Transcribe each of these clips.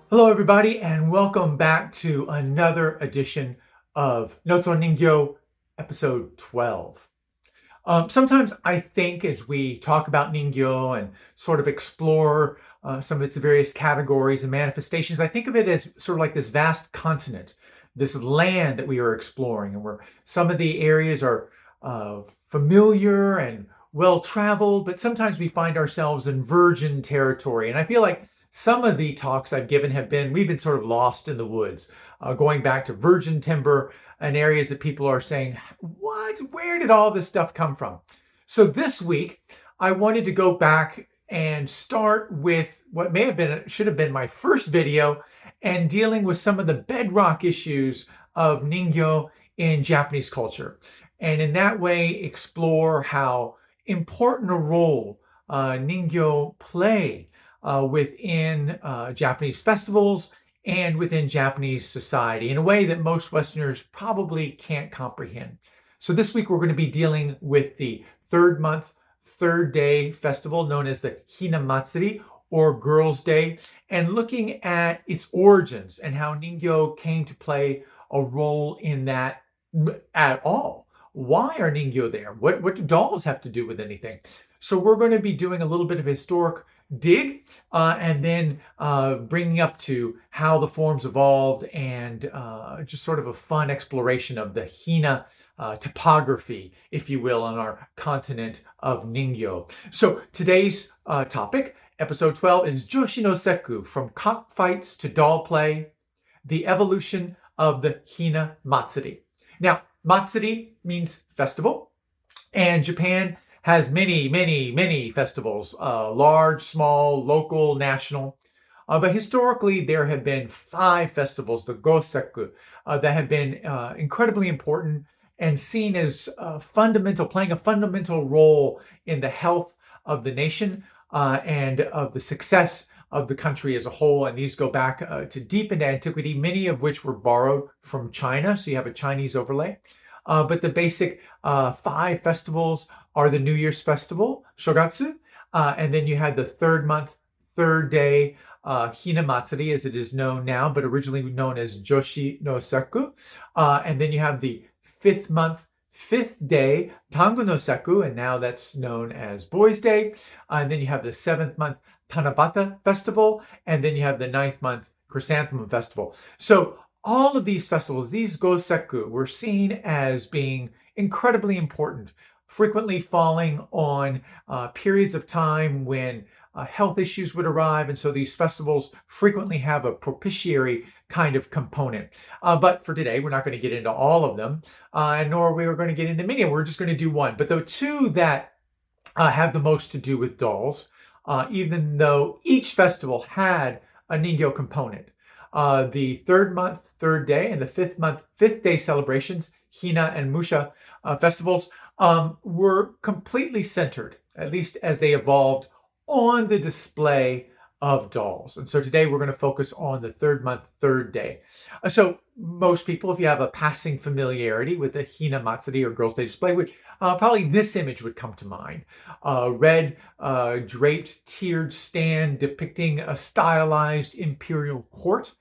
Hello, everybody, and welcome back to another edition of Notes on Ningyo, episode 12. Sometimes I think as we talk about Ningyo and sort of explore some of its various categories and manifestations, I think of it as sort of like this vast continent, this land that we are exploring, and where some of the areas are familiar and well traveled, but sometimes we find ourselves in virgin territory. And I feel like some of the talks I've given we've been sort of lost in the woods, going back to virgin timber and areas that people are saying, what? Where did all this stuff come from? So this week, I wanted to go back and start with what should have been my first video and dealing with some of the bedrock issues of Ningyo in Japanese culture. And in that way, explore how important a role Ningyo play within Japanese festivals and within Japanese society in a way that most Westerners probably can't comprehend. So this week we're going to be dealing with the third month, third day festival known as the Hina-matsuri or Girls' Day, and looking at its origins and how Ningyo came to play a role in that at all. Why are Ningyo there? What do dolls have to do with anything? So we're going to be doing a little bit of historic dig and then bringing up to how the forms evolved and just sort of a fun exploration of the Hina topography, if you will, on our continent of Ningyo. So today's topic, episode 12, is Joshi no sekku, from cockfights to doll play, the evolution of the Hina-matsuri. Now, matsuri means festival, and Japan has many festivals, large, small, local, national. But historically, there have been 5 festivals, the Gosekku, that have been incredibly important and seen as playing a fundamental role in the health of the nation and of the success of the country as a whole. And these go back to deep into antiquity, many of which were borrowed from China. So you have a Chinese overlay. But the basic 5 festivals are the New Year's festival, Shogatsu, and then you had the third month, third day, Hina-matsuri, as it is known now, but originally known as Joshi no sekku. And then you have the fifth month, fifth day, Tango no sekku, and now that's known as Boys' Day. And then you have the 7th month, Tanabata festival, and then you have the 9th month, Chrysanthemum festival. So all of these festivals, these Gosekku, were seen as being incredibly important, frequently falling on periods of time when health issues would arrive. And so these festivals frequently have a propitiatory kind of component. But for today, we're not going to get into all of them, nor are we going to get into many. We're just going to do one. But the 2 that have the most to do with dolls, even though each festival had a Ningyo component. The third month, third day, and the 5th month, 5th day celebrations, Hina and Musha festivals, were completely centered, at least as they evolved, on the display of dolls. And so today we're going to focus on the third month, third day. So most people, if you have a passing familiarity with the Hina-matsuri or Girls' Day display, would probably this image would come to mind. Red draped tiered stand depicting a stylized imperial court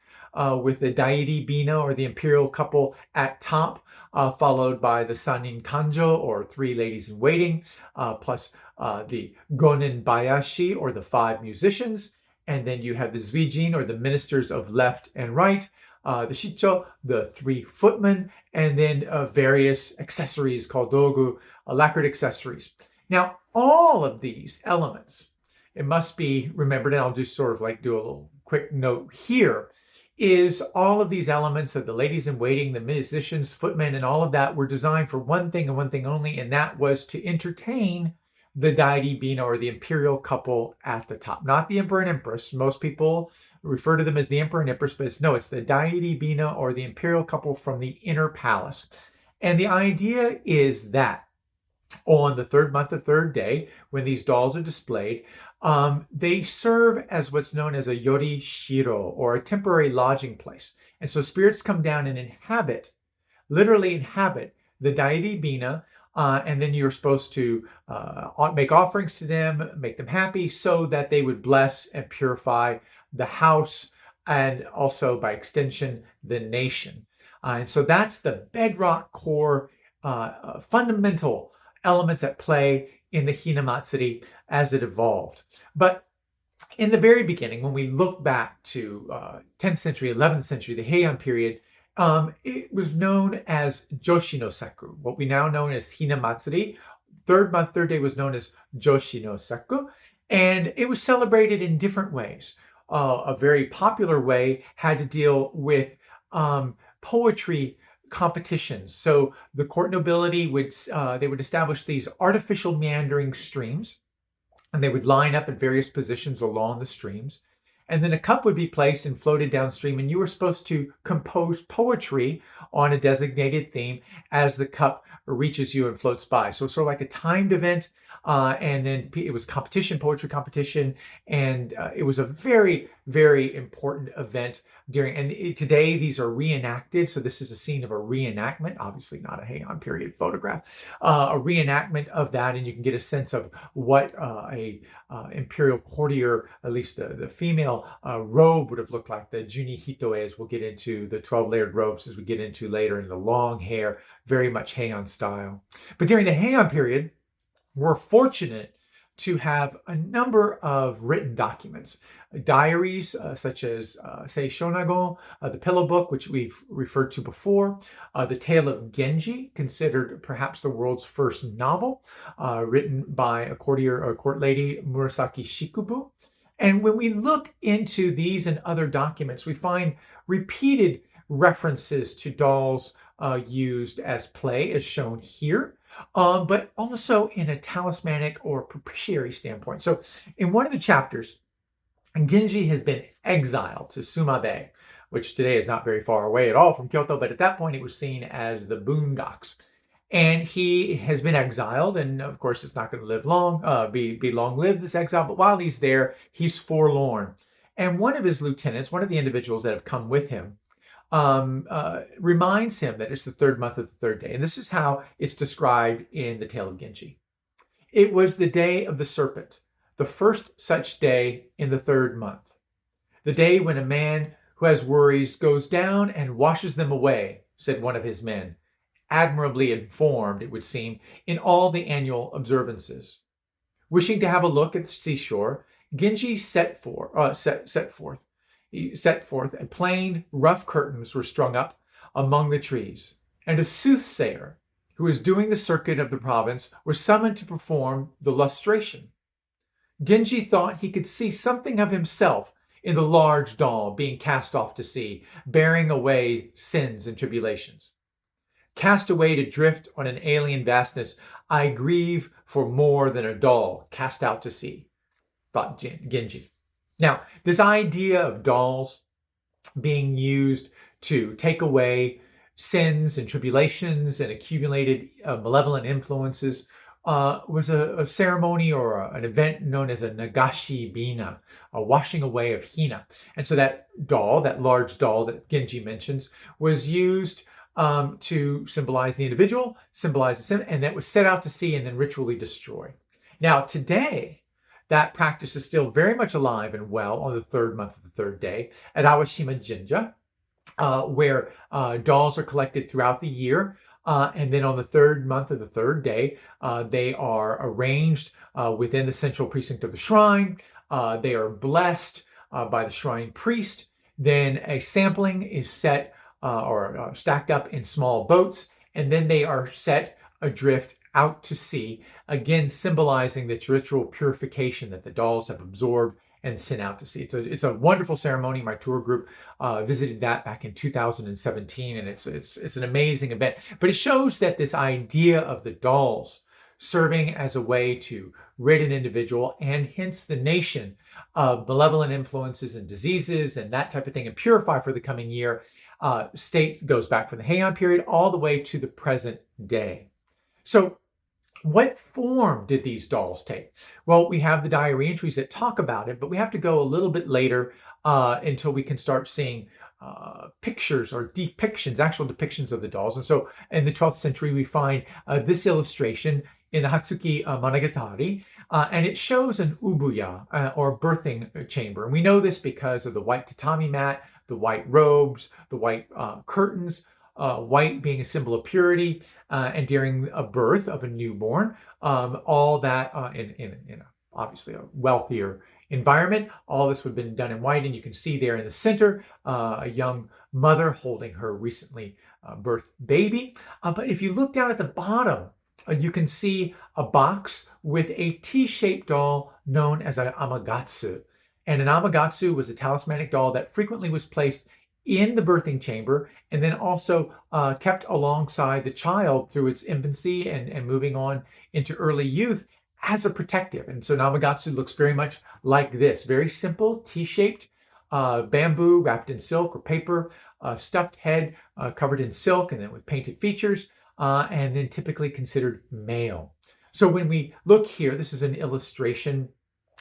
with the Tachibina or the imperial couple at top, followed by the Sanin Kanjo or 3 ladies in waiting, plus the Gonin Bayashi or the 5 musicians. And then you have the Zuijin or the ministers of left and right, the Shicho, the 3 footmen, and then various accessories called dogu, lacquered accessories. Now, all of these elements, it must be remembered, and I'll just sort of like do a little quick note here, is all of these elements of the ladies in waiting, the musicians, footmen, and all of that were designed for one thing and one thing only, and that was to entertain the Tachibina or the imperial couple at the top. Not the emperor and empress. Most people refer to them as the emperor and empress, but it's the Tachibina or the imperial couple from the inner palace. And the idea is that on the third month, the third day, when these dolls are displayed, they serve as what's known as a yori shiro, or a temporary lodging place. And so spirits come down and literally inhabit the Tachibina, and then you're supposed to make offerings to them, make them happy, so that they would bless and purify the house and also by extension, the nation. And so that's the bedrock core, fundamental elements at play in the Hina-matsuri as it evolved. But in the very beginning, when we look back to 10th century, 11th century, the Heian period, it was known as Joshi no sekku, what we now know as Hina-matsuri. Third month, third day was known as Joshi no sekku, and it was celebrated in different ways. A very popular way had to deal with poetry competitions. So the court nobility would they would establish these artificial meandering streams, and they would line up at various positions along the streams. And then a cup would be placed and floated downstream, and you were supposed to compose poetry on a designated theme as the cup reaches you and floats by. So sort of like a timed event, and then it was competition, poetry competition, and it was a very, very important event today these are reenacted. So this is a scene of a reenactment, obviously not a Heian period photograph, a reenactment of that, and you can get a sense of what a imperial courtier, at least the female robe would have looked like. The Juni Hitoe, as we'll get into, the 12 layered robes as we get into later, and the long hair, very much Heian style. But during the Heian period, we're fortunate to have a number of written documents, diaries such as Sei Shonagon, the Pillow Book, which we've referred to before, the Tale of Genji, considered perhaps the world's first novel, written by a courtier or court lady, Murasaki Shikubu. And when we look into these and other documents, we find repeated references to dolls used as play, as shown here. But also in a talismanic or propitiatory standpoint. So in one of the chapters, Genji has been exiled to Suma Bay, which today is not very far away at all from Kyoto, but at that point it was seen as the boondocks. And he has been exiled, and of course it's not going to live long, be long-lived, this exile, but while he's there, he's forlorn. And one of his lieutenants, one of the individuals that have come with him, reminds him that it's the third month of the third day. And this is how it's described in the Tale of Genji. It was the day of the serpent, the first such day in the third month. The day when a man who has worries goes down and washes them away, said one of his men, admirably informed, it would seem, in all the annual observances. Wishing to have a look at the seashore, Genji set forth. And plain, rough curtains were strung up among the trees, and a soothsayer, who was doing the circuit of the province, was summoned to perform the lustration. Genji thought he could see something of himself in the large doll being cast off to sea, bearing away sins and tribulations. Cast away to drift on an alien vastness, I grieve for more than a doll cast out to sea, thought Genji. Now, this idea of dolls being used to take away sins and tribulations and accumulated malevolent influences was a ceremony or an event known as a Nagashibina, a washing away of Hina. And so that doll, that large doll that Genji mentions, was used to symbolize the individual, symbolize the sin, and that was set out to sea and then ritually destroyed. Now, today, that practice is still very much alive and well on the third month of the third day at Awashima Jinja, where dolls are collected throughout the year. And then on the third month of the third day, they are arranged within the central precinct of the shrine. They are blessed by the shrine priest. Then a sampling is set or stacked up in small boats, and then they are set adrift out to sea, again symbolizing the ritual purification that the dolls have absorbed and sent out to sea. It's a wonderful ceremony. My tour group visited that back in 2017, and it's an amazing event. But it shows that this idea of the dolls serving as a way to rid an individual and hence the nation of malevolent influences and diseases and that type of thing, and purify for the coming year, state goes back from the Heian period all the way to the present day. So what form did these dolls take? Well, we have the diary entries that talk about it, but we have to go a little bit later until we can start seeing pictures or depictions, actual depictions of the dolls. And so in the 12th century, we find this illustration in the Hatsuki Monogatari, and it shows an ubuya, or birthing chamber. And we know this because of the white tatami mat, the white robes, the white curtains, white being a symbol of purity, and during a birth of a newborn, all that in obviously a wealthier environment. All this would have been done in white, and you can see there in the center a young mother holding her recently birthed baby. But if you look down at the bottom, you can see a box with a T-shaped doll known as an amagatsu. And an amagatsu was a talismanic doll that frequently was placed in the birthing chamber and then also kept alongside the child through its infancy and moving on into early youth as a protective. And so Namagatsu looks very much like this. Very simple, T-shaped, bamboo wrapped in silk or paper, stuffed head covered in silk and then with painted features, and then typically considered male. So when we look here, this is an illustration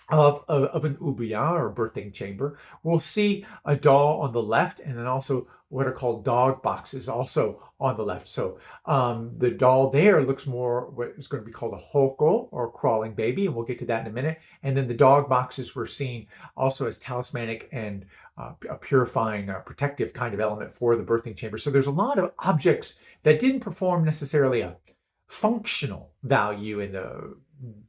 of an ubuya or birthing chamber. We'll see a doll on the left and then also what are called dog boxes also on the left. So the doll there looks more what is going to be called a hoko or crawling baby, and we'll get to that in a minute. And then the dog boxes we're seeing also as talismanic and a purifying, protective kind of element for the birthing chamber. So there's a lot of objects that didn't perform necessarily a functional value in the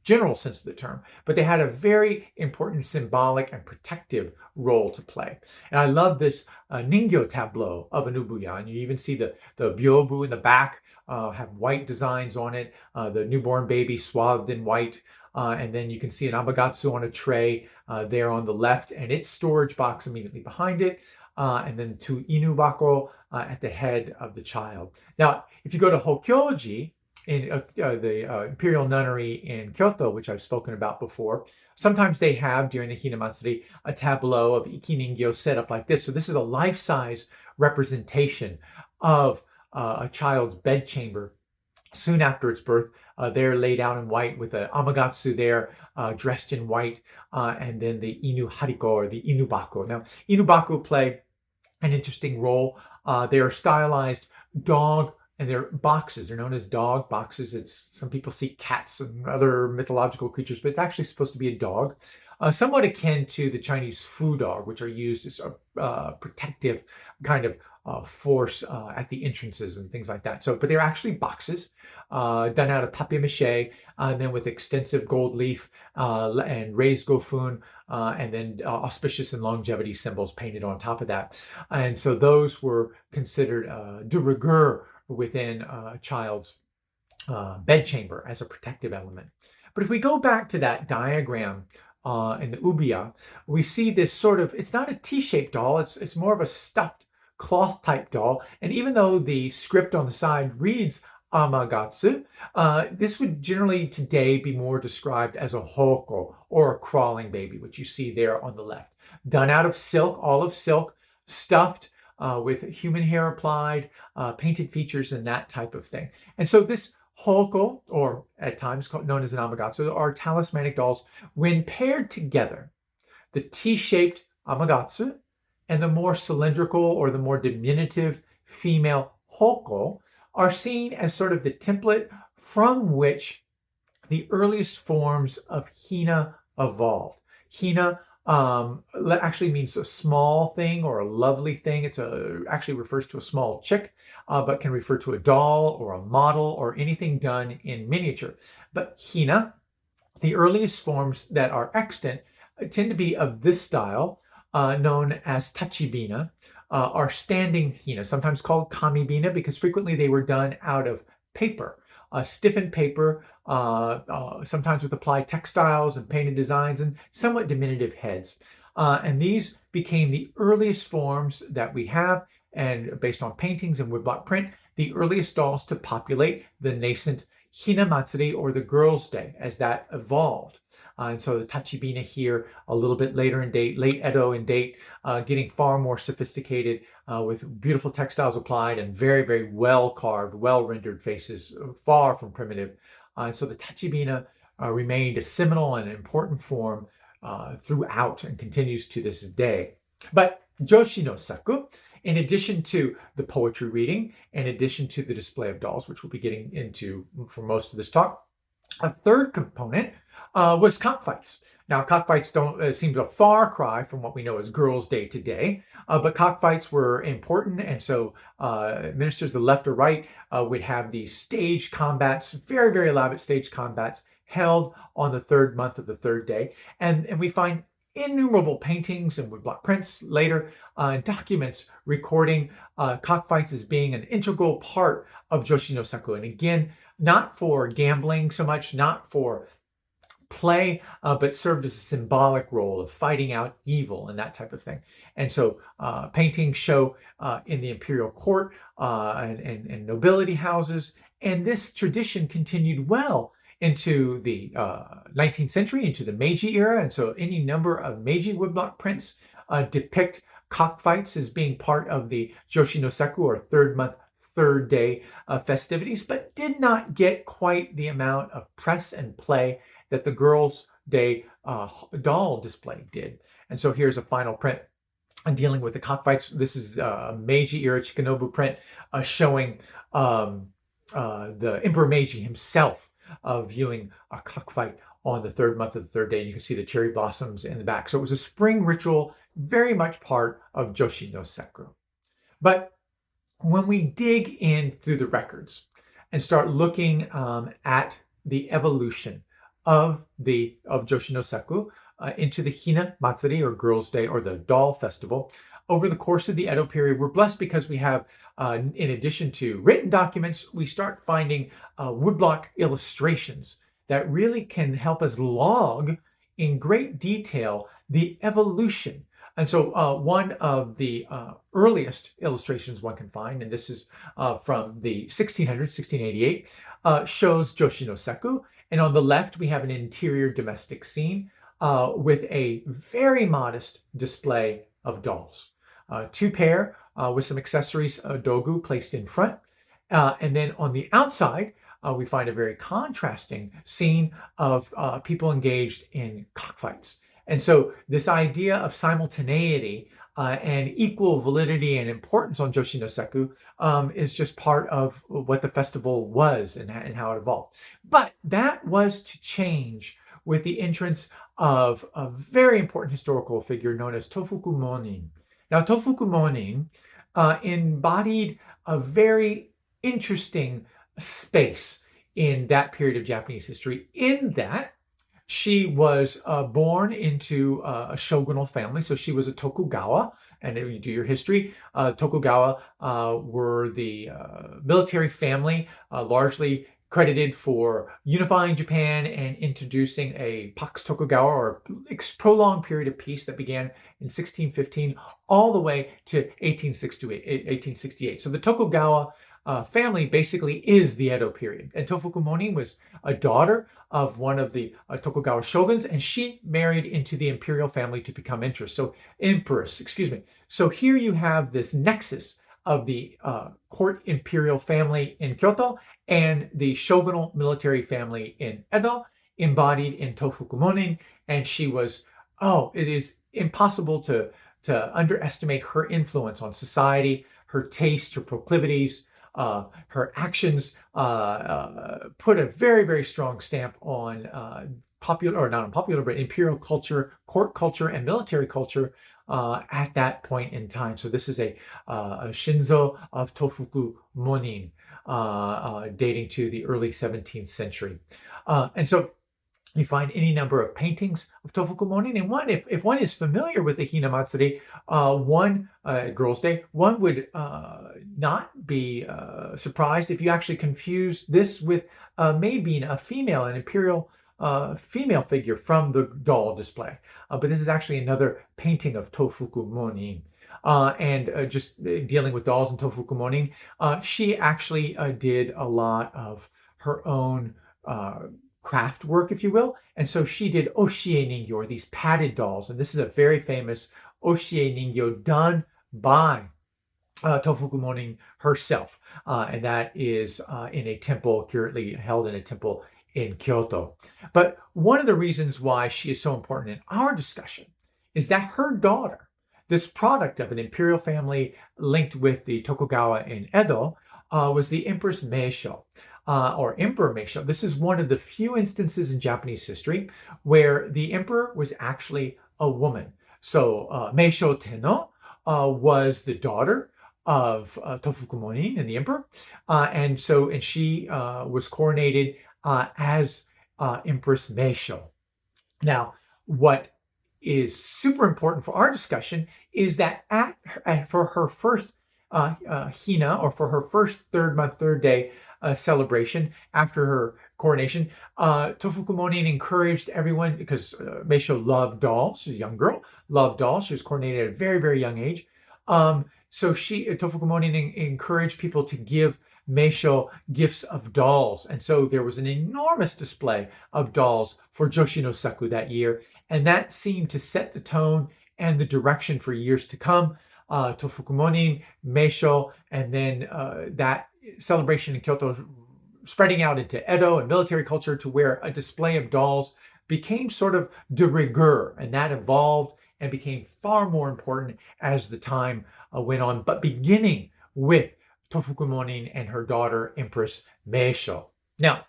general sense of the term, but they had a very important symbolic and protective role to play. And I love this Ningyo tableau of an ubuya, and you even see the byobu in the back have white designs on it, the newborn baby swathed in white, and then you can see an amagatsu on a tray there on the left, and its storage box immediately behind it, and then two inubako at the head of the child. Now, if you go to Hokyoji, in the imperial nunnery in Kyoto, which I've spoken about before, sometimes they have, during the Hina-matsuri, a tableau of Iki Ningyo set up like this. So this is a life-size representation of a child's bedchamber soon after its birth. They're laid out in white with an amagatsu there, dressed in white, and then the inu hariko, or the inubako. Now, inubako play an interesting role. They are stylized dog, and they're boxes. They're known as dog boxes. Some people see cats and other mythological creatures, but it's actually supposed to be a dog, somewhat akin to the Chinese fu dog, which are used as a protective kind of force at the entrances and things like that. So, but they're actually boxes done out of papier-mâché, and then with extensive gold leaf and raised gofun, and then auspicious and longevity symbols painted on top of that. And so those were considered de rigueur within a child's bedchamber as a protective element. But if we go back to that diagram in the ubuya, we see this sort of, it's not a T-shaped doll, it's more of a stuffed cloth type doll. And even though the script on the side reads amagatsu, this would generally today be more described as a hoko or a crawling baby, which you see there on the left. Done out of silk, olive silk, stuffed, with human hair applied, painted features, and that type of thing. And so this hoko, or at times known as an amagatsu, are talismanic dolls. When paired together, the T-shaped amagatsu and the more cylindrical or the more diminutive female hoko are seen as sort of the template from which the earliest forms of hina evolved. Hina actually means a small thing or a lovely thing. Actually refers to a small chick, but can refer to a doll or a model or anything done in miniature. But hina, the earliest forms that are extant, tend to be of this style, known as Tachibina, are standing hina, sometimes called kamibina, because frequently they were done out of paper. Stiffened paper, sometimes with applied textiles and painted designs and somewhat diminutive heads. And these became the earliest forms that we have, and based on paintings and woodblock print, the earliest dolls to populate the nascent Hina-matsuri, or the Girls' Day, as that evolved. And so the Tachibina here, a little bit later in date, late Edo in date, getting far more sophisticated with beautiful textiles applied and very, very well carved, well rendered faces, far from primitive. And so the Tachibina remained a seminal and important form throughout and continues to this day. But Joshi no sekku, in addition to the poetry reading, in addition to the display of dolls, which we'll be getting into for most of this talk, A third component was cockfights. Now, cockfights don't seem a far cry from what we know as Girls' Day today, but cockfights were important, and so ministers to the left or right would have these staged combats, very, very elaborate staged combats, held on the third month of the third day. And we find innumerable paintings and woodblock prints later, documents recording cockfights as being an integral part of Joshi no Sekku. And again, not for gambling so much, not for play, but served as a symbolic role of fighting out evil and that type of thing. And so paintings show in the imperial court and nobility houses, and this tradition continued well into the 19th century, into the Meiji era. And so any number of Meiji woodblock prints depict cockfights as being part of the Joshi no Sekku, or third month, third day festivities, but did not get quite the amount of press and play that the Girls' Day doll display did. And so here's a final print dealing with the cockfights. This is a Meiji era Chikanobu print showing the Emperor Meiji himself viewing a cockfight on the third month of the third day. And you can see the cherry blossoms in the back. So it was a spring ritual, very much part of Joshi no Sekku. But when we dig in through the records and start looking at the evolution of Joshi no Sekku into the Hina-matsuri, or Girls' Day, or the Doll Festival, over the course of the Edo period, we're blessed because we have, in addition to written documents, we start finding woodblock illustrations that really can help us log in great detail the evolution. And so one of the earliest illustrations one can find, and this is from the 1600s, 1688, shows Joshi no Sekku. And on the left, we have an interior domestic scene with a very modest display of dolls. Two pair with some accessories, dogu, placed in front. And then on the outside, we find a very contrasting scene of people engaged in cockfights. And so this idea of simultaneity and equal validity and importance on Joshi no Sekku is just part of what the festival was and how it evolved. But that was to change with the entrance of a very important historical figure known as Tofukumonin. Now, Tofukumonin embodied a very interesting space in that period of Japanese history, in that she was born into a shogunal family. So she was a Tokugawa. And if you do your history, Tokugawa were the military family, largely credited for unifying Japan and introducing a Pax Tokugawa, or prolonged period of peace that began in 1615 all the way to 1868. So the Tokugawa family basically is the Edo period. And Tofukumonin was a daughter of one of the Tokugawa shoguns, and she married into the imperial family to become empress. So here you have this nexus of the court imperial family in Kyoto and the shogunal military family in Edo, embodied in Tofukumonin. And she was, it is impossible to underestimate her influence on society, her taste, her proclivities. Her actions put a very, very strong stamp on popular, or not unpopular, but imperial culture, court culture, and military culture at that point in time. So this is a Shinzo of Tofukumonin dating to the early 17th century. And so you find any number of paintings of Tofukumonin. And one, if one is familiar with the Hina-matsuri, Girls' Day, one would not be surprised if you actually confuse this with maybe a female, an imperial female figure from the doll display. But this is actually another painting of Tofukumonin. And just dealing with dolls and Tofukumonin, she actually did a lot of her own craft work, if you will. And so she did oshie ningyo, or these padded dolls. And this is a very famous oshie ningyo done by Tofukumonin herself. And that is in a temple, currently held in a temple in Kyoto. But one of the reasons why she is so important in our discussion is that her daughter, this product of an imperial family linked with the Tokugawa in Edo, was the Empress Meisho. or Emperor Meisho. This is one of the few instances in Japanese history where the emperor was actually a woman. So Meisho Tenno was the daughter of Tofukumonin and the emperor, and she was coronated as Empress Meisho. Now, what is super important for our discussion is that for her first Hina, or for her first third month, third day celebration after her coronation, Tofukumonin encouraged everyone, because Meisho loved dolls. She's a young girl, loved dolls. She was coronated at a very, very young age. So Tofukumonin encouraged people to give Meisho gifts of dolls. And so there was an enormous display of dolls for Joshi no Sekku that year. And that seemed to set the tone and the direction for years to come. Tofukumonin, Meisho, and then that celebration in Kyoto spreading out into Edo and military culture, to where a display of dolls became sort of de rigueur, and that evolved and became far more important as the time went on, but beginning with Tofukumonin and her daughter, Empress Meisho. Now,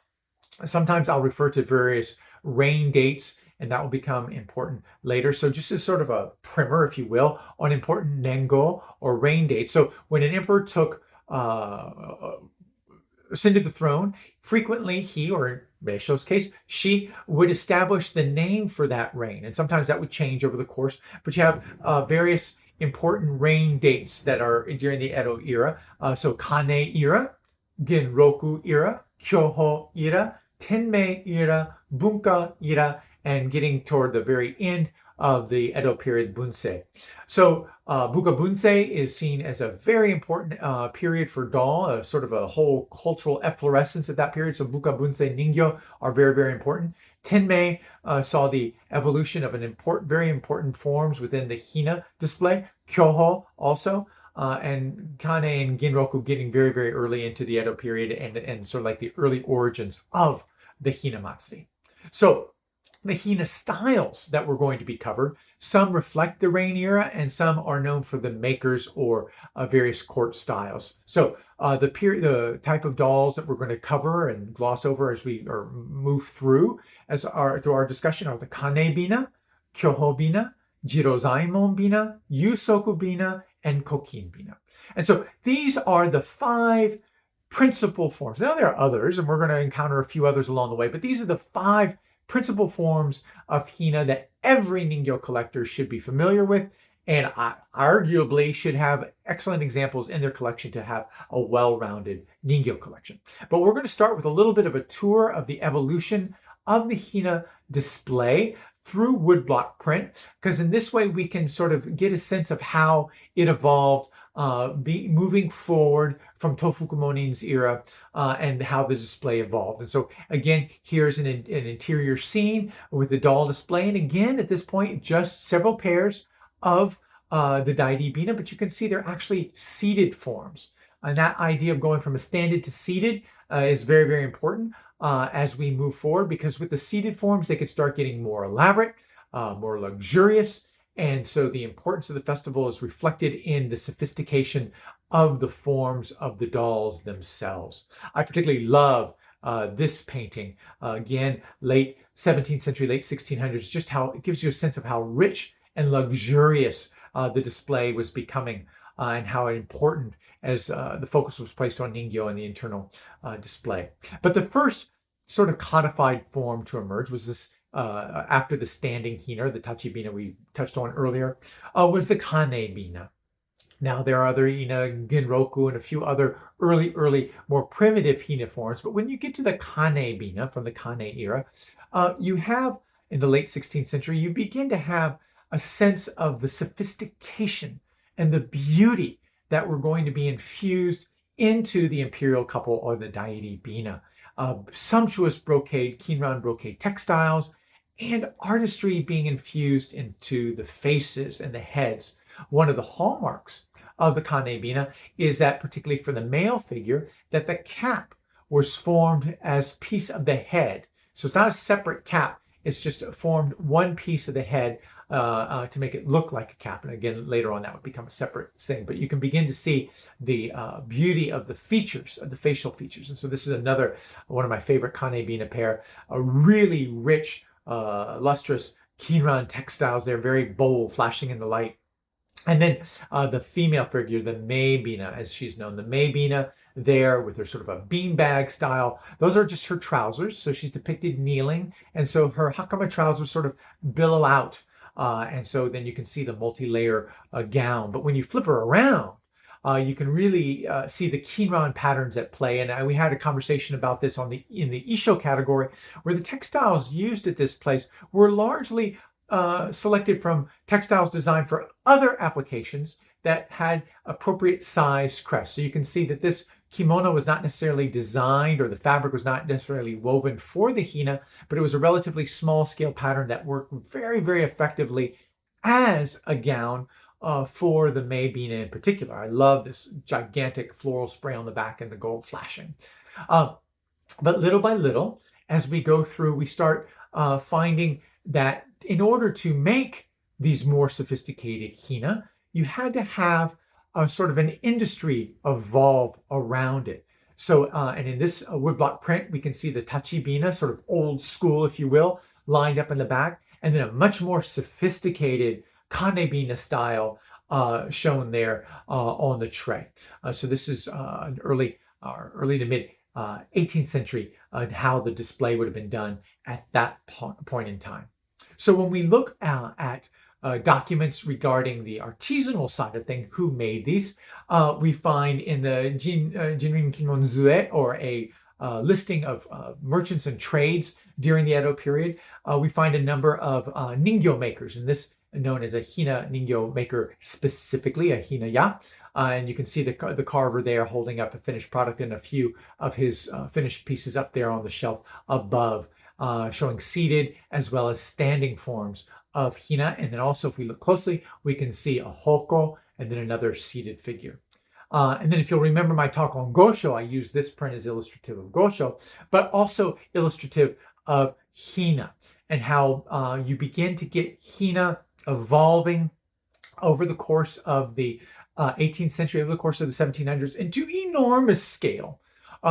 sometimes I'll refer to various reign dates, and that will become important later. So just as sort of a primer, if you will, on important Nengo or reign dates. So when an emperor ascended the throne, frequently he, or in Meisho's case, she would establish the name for that reign. And sometimes that would change over the course, but you have various important reign dates that are during the Edo era. So Kane era, Genroku era, Kyoho era, Tenmei era, Bunka era, and getting toward the very end of the Edo period, Bunsei. So Bunka Bunsei is seen as a very important period for doll, sort of a whole cultural efflorescence at that period. So Bunka Bunsei Ningyo are very, very important. Tenmei saw the evolution of very important forms within the Hina display. Kyoho also. And Kane and Genroku getting very, very early into the Edo period, and sort of like the early origins of the Hina-matsuri. So the Hina styles that we're going to be covered, some reflect the reign era, and some are known for the makers or various court styles. So the type of dolls that we're going to cover and gloss over as we move through our discussion are the Kanebina, Kyohobina, Jirozaimon Bina, Yusoku Bina, and Kokin Bina. And so these are the 5 principal forms. Now there are others, and we're going to encounter a few others along the way, but these are the 5 principal forms of Hina that every Ningyo collector should be familiar with, and arguably should have excellent examples in their collection to have a well-rounded Ningyo collection. But we're going to start with a little bit of a tour of the evolution of the Hina display through woodblock print, because in this way we can sort of get a sense of how it evolved moving forward from Tofukumonin's era and how the display evolved. And so again, here's an interior scene with the doll display. And again, at this point, just several pairs of the Tachibina, but you can see they're actually seated forms. And that idea of going from a standing to seated is very, very important as we move forward, because with the seated forms, they could start getting more elaborate, more luxurious. And so the importance of the festival is reflected in the sophistication of the forms of the dolls themselves. I particularly love this painting. Again, late 17th century, late 1600s, just how it gives you a sense of how rich and luxurious the display was becoming, and how important as the focus was placed on Ningyo and the internal display. But the first sort of codified form to emerge was this after the standing Hina, the Tachibina we touched on earlier, was the Kanebina. Now there are other Genroku and a few other early, more primitive Hina forms, but when you get to the Kanebina from the Kane era, you have, in the late 16th century, you begin to have a sense of the sophistication and the beauty that were going to be infused into the imperial couple, or the Tachibina. Sumptuous brocade, kinran brocade textiles, and artistry being infused into the faces and the heads. One of the hallmarks of the Kanebina is that, particularly for the male figure, that the cap was formed as piece of the head. So it's not a separate cap, it's just formed one piece of the head, to make it look like a cap. And again, later on, that would become a separate thing. But you can begin to see the beauty of the features, of the facial features. And so this is another one of my favorite Kanebina pair, a really rich, lustrous Kinran textiles. They're very bold, flashing in the light. And then the female figure, the Meibina, as she's known, the Meibina there with her sort of a beanbag style. Those are just her trousers. So she's depicted kneeling. And so her hakama trousers sort of billow out. And so then you can see the multi-layer gown. But when you flip her around, you can really see the Kinran patterns at play. And we had a conversation about this in the Isho category, where the textiles used at this place were largely selected from textiles designed for other applications that had appropriate size crests. So you can see that this kimono was not necessarily designed, or the fabric was not necessarily woven for the Hina, but it was a relatively small scale pattern that worked very, very effectively as a gown for the Meibina in particular. I love this gigantic floral spray on the back and the gold flashing. But little by little, as we go through, we start finding that in order to make these more sophisticated Hina, you had to have a sort of an industry evolve around it. So, and in this woodblock print, we can see the Tachibina, sort of old school, if you will, lined up in the back, and then a much more sophisticated Kanebina style shown there on the tray. So this is an early to mid 18th century how the display would have been done at that point in time. So when we look at documents regarding the artisanal side of things, who made these, we find in the Jinrin Kimonzue, or a listing of merchants and trades during the Edo period, we find a number of Ningyo makers, and this known as a Hina Ningyo maker specifically, a Hina-ya. And you can see the carver there holding up a finished product, and a few of his finished pieces up there on the shelf above, showing seated as well as standing forms of Hina. And then also, if we look closely, we can see a hoko and then another seated figure. And then if you'll remember my talk on Gosho, I use this print as illustrative of Gosho, but also illustrative of Hina, and how you begin to get Hina evolving over the course of the 18th century, over the course of the 1700s, into enormous scale.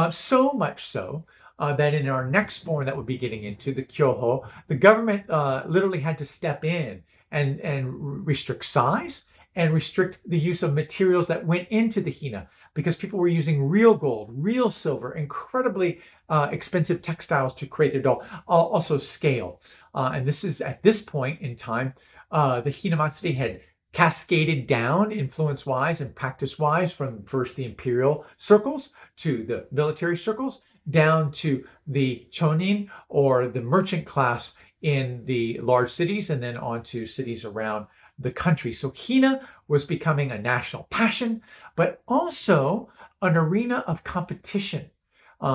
So much so that in our next form that we'll be getting into, the Kyoho, the government literally had to step in and restrict size and restrict the use of materials that went into the Hina, because people were using real gold, real silver, incredibly expensive textiles to create their doll, also scale. And this is at this point in time, the Hina-matsuri had cascaded down influence-wise and practice-wise from first the imperial circles to the military circles, down to the chonin, or the merchant class in the large cities, and then on to cities around the country. So Hina was becoming a national passion, but also an arena of competition.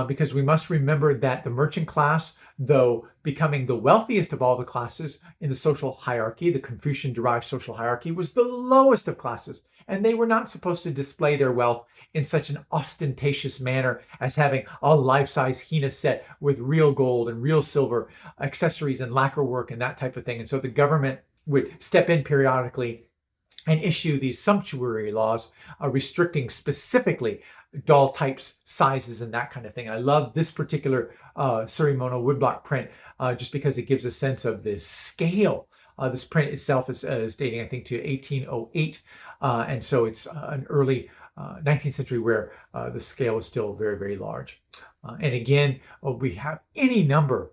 Because we must remember that the merchant class, though becoming the wealthiest of all the classes in the social hierarchy, the Confucian-derived social hierarchy, was the lowest of classes. And they were not supposed to display their wealth in such an ostentatious manner as having a life-size Hina set with real gold and real silver accessories and lacquer work and that type of thing. And so the government would step in periodically and issue these sumptuary laws restricting specifically doll types, sizes, and that kind of thing. I love this particular surimono woodblock print just because it gives a sense of the scale. This print itself is dating, I think, to 1808, and so it's an early 19th century where the scale is still very, very large. And again, we have any number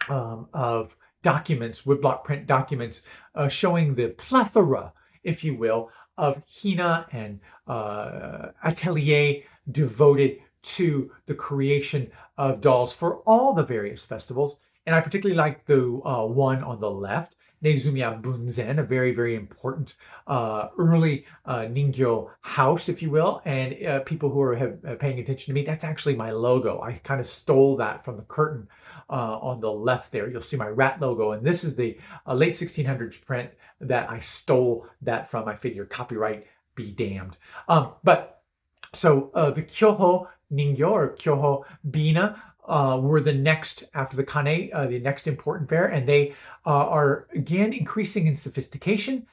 of documents, woodblock print documents, showing the plethora, if you will, of Hina and atelier devoted to the creation of dolls for all the various festivals. And I particularly like the one on the left, Nezumiya Bunzen, a very, very important early Ningyo house, if you will. And people who are paying attention to me, that's actually my logo. I kind of stole that from the curtain on the left there. You'll see my rat logo. And this is the late 1600s print that I stole that from. I figure copyright be damned. So the Kyoho Ningyo, or Kyoho Bina, were the next, after the Kane, the next important pair, and they are again increasing in sophistication.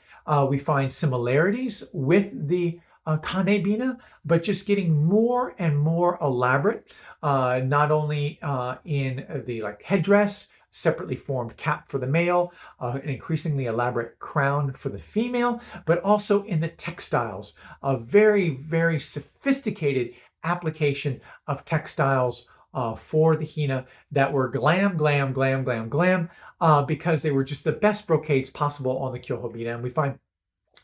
We find similarities with the Kanebina, but just getting more and more elaborate, not only in the headdress, separately formed cap for the male, an increasingly elaborate crown for the female, but also in the textiles, a very, very sophisticated application of textiles for the Hina that were glam, glam, glam, glam, glam, because they were just the best brocades possible on the Kyohobina. And we find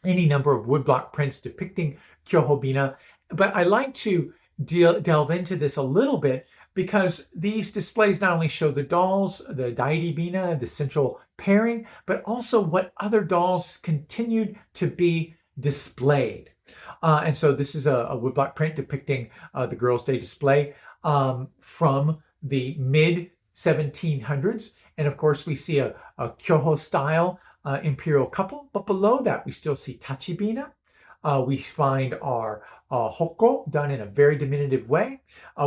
any number of woodblock prints depicting Kyohobina. But I like to delve into this a little bit because these displays not only show the dolls, the dairibina, the central pairing, but also what other dolls continued to be displayed. And so this is a woodblock print depicting the Girls' Day display from the mid 1700s. And of course, we see a Kyoho style imperial couple, but below that, we still see Tachibina. We find our hoko done in a very diminutive way.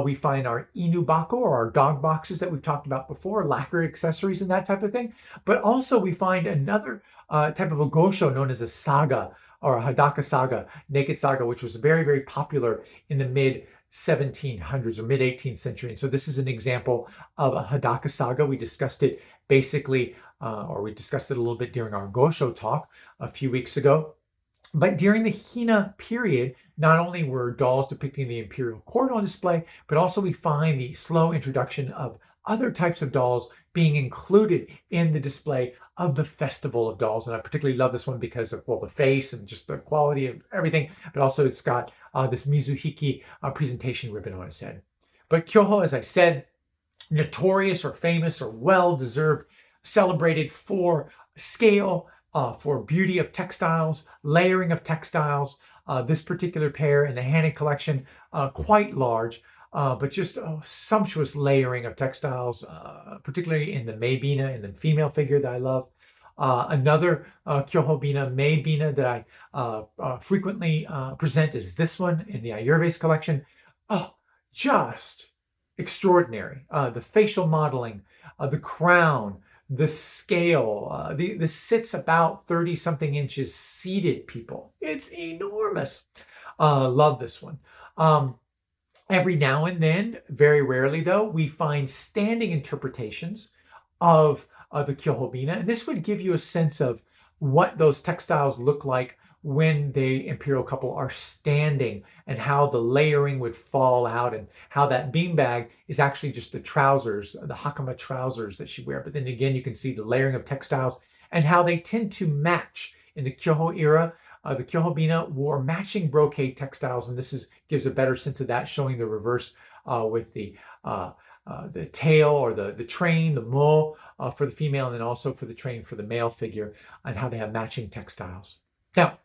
We find our inubako, or our dog boxes that we've talked about before, lacquer accessories and that type of thing. But also we find another type of a gosho known as a saga, or a hadaka saga, naked saga, which was very, very popular in the mid 1700s or mid 18th century. And so this is an example of a hadaka saga. We discussed it basically, or we discussed it a little bit during our Gosho talk a few weeks ago. But during the Hina period, not only were dolls depicting the imperial court on display, but also we find the slow introduction of other types of dolls being included in the display of the Festival of Dolls. And I particularly love this one because of, well, the face and just the quality of everything, but also it's got this Mizuhiki presentation ribbon on its head. But Kyoho, as I said, notorious or famous or well-deserved, celebrated for scale, for beauty of textiles, layering of textiles. This particular pair in the Heian collection, quite large, but just sumptuous layering of textiles, particularly in the Meibina, in the female figure that I love. Another Kyohobina, Meibina, that I frequently present is this one in the Ayurveda collection. Oh, just extraordinary. The facial modeling, the crown, the scale, this sits about 30 something inches seated, people. It's enormous. Love this one. Every now and then, very rarely though, we find standing interpretations of the Kyohobina. And this would give you a sense of what those textiles look like when the imperial couple are standing, and how the layering would fall out, and how that beanbag is actually just the trousers, the hakama trousers that she wear. But then again, you can see the layering of textiles and how they tend to match. In the Kyoho era, the Kyohobina wore matching brocade textiles, and this gives a better sense of that, showing the reverse with the tail, or the train, the mo for the female, and then also for the train for the male figure, and how they have matching textiles. Now,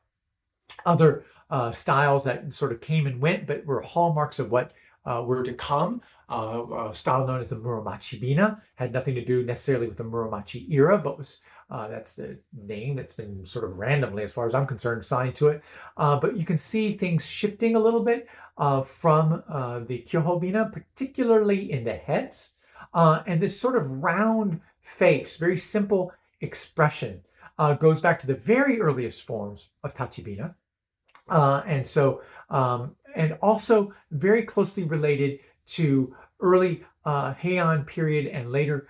other styles that sort of came and went, but were hallmarks of what were to come. A style known as the Muromachi-bina had nothing to do necessarily with the Muromachi era, but was that's the name that's been sort of randomly, as far as I'm concerned, assigned to it. But you can see things shifting a little bit from the Kyohobina, particularly in the heads, and this sort of round face, very simple expression, goes back to the very earliest forms of Tachibina. And also very closely related to early Heian period and later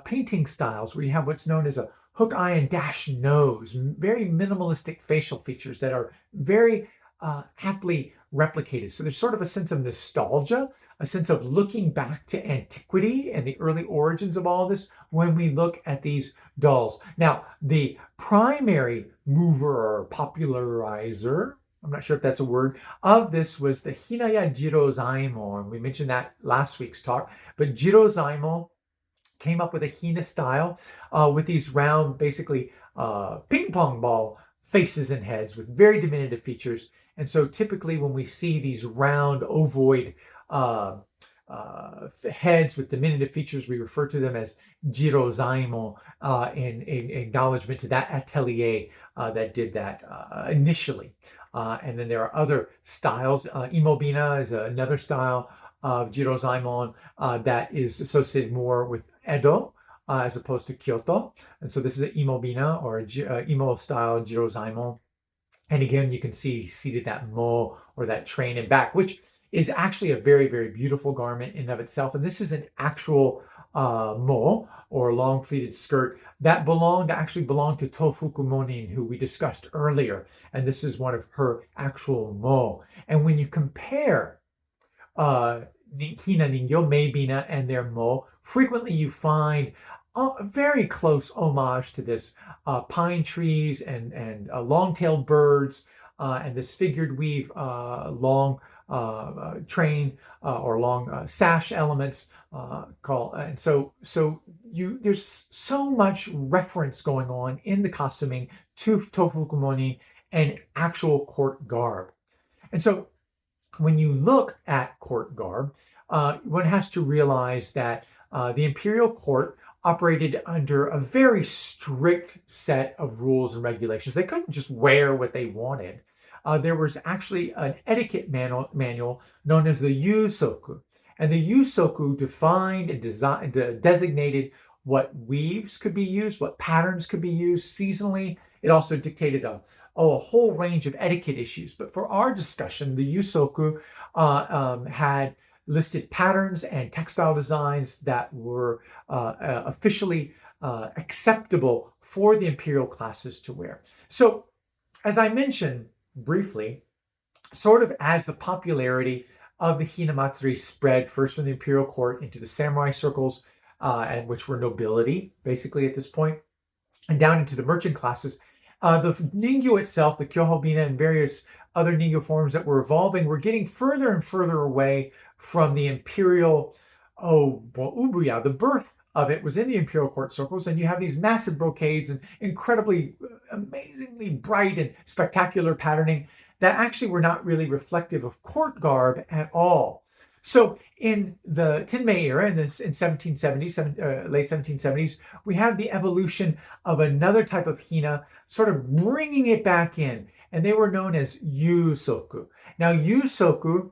painting styles, where you have what's known as a hook eye and dash nose, very minimalistic facial features that are very aptly replicated. So there's sort of a sense of nostalgia, a sense of looking back to antiquity and the early origins of all this when we look at these dolls. Now, the primary mover or popularizer, I'm not sure if that's a word, of this was the Hinaya Jirozaimo, and we mentioned that last week's talk. But Jirozaimo came up with a Hina style with these round, basically ping pong ball faces and heads with very diminutive features. And so typically when we see these round ovoid heads with diminutive features, we refer to them as Jirozaimo in acknowledgement to that atelier that did that initially. And then there are other styles. Imobina is another style. of Jirozaimon that is associated more with Edo as opposed to Kyoto. And so this is an imobina or imo style Jirozaimon. And again, you can see seated that mo or that train and back, which is actually a very, very beautiful garment in and of itself. And this is an actual mo or long pleated skirt that actually belonged to Tofukumonin, who we discussed earlier. And this is one of her actual mo. And when you compare Hina-Ningyo, Meibina, and their mo, frequently you find a very close homage to this pine trees and long-tailed birds and this figured weave long train or long sash elements and so there's so much reference going on in the costuming to Tofukumonin and actual court garb. And so when you look at court garb, one has to realize that the imperial court operated under a very strict set of rules and regulations. They couldn't just wear what they wanted. There was actually an etiquette manual known as the Yusoku. And the Yusoku defined and designated what weaves could be used, what patterns could be used seasonally. It also dictated a whole range of etiquette issues. But for our discussion, the Yusoku had listed patterns and textile designs that were officially acceptable for the imperial classes to wear. So, as I mentioned briefly, sort of as the popularity of the Hina-matsuri spread first from the imperial court into the samurai circles, and which were nobility, basically at this point, and down into the merchant classes, the Ningyo itself, the Kyohobina, and various other Ningyo forms that were evolving were getting further and further away from the imperial, ubuya. The birth of it was in the imperial court circles, and you have these massive brocades and incredibly, amazingly bright and spectacular patterning that actually were not really reflective of court garb at all. So in the Tenmei era, in 1770s, late 1770s, we have the evolution of another type of hina, sort of bringing it back in, and they were known as Yusoku. Now, Yusoku,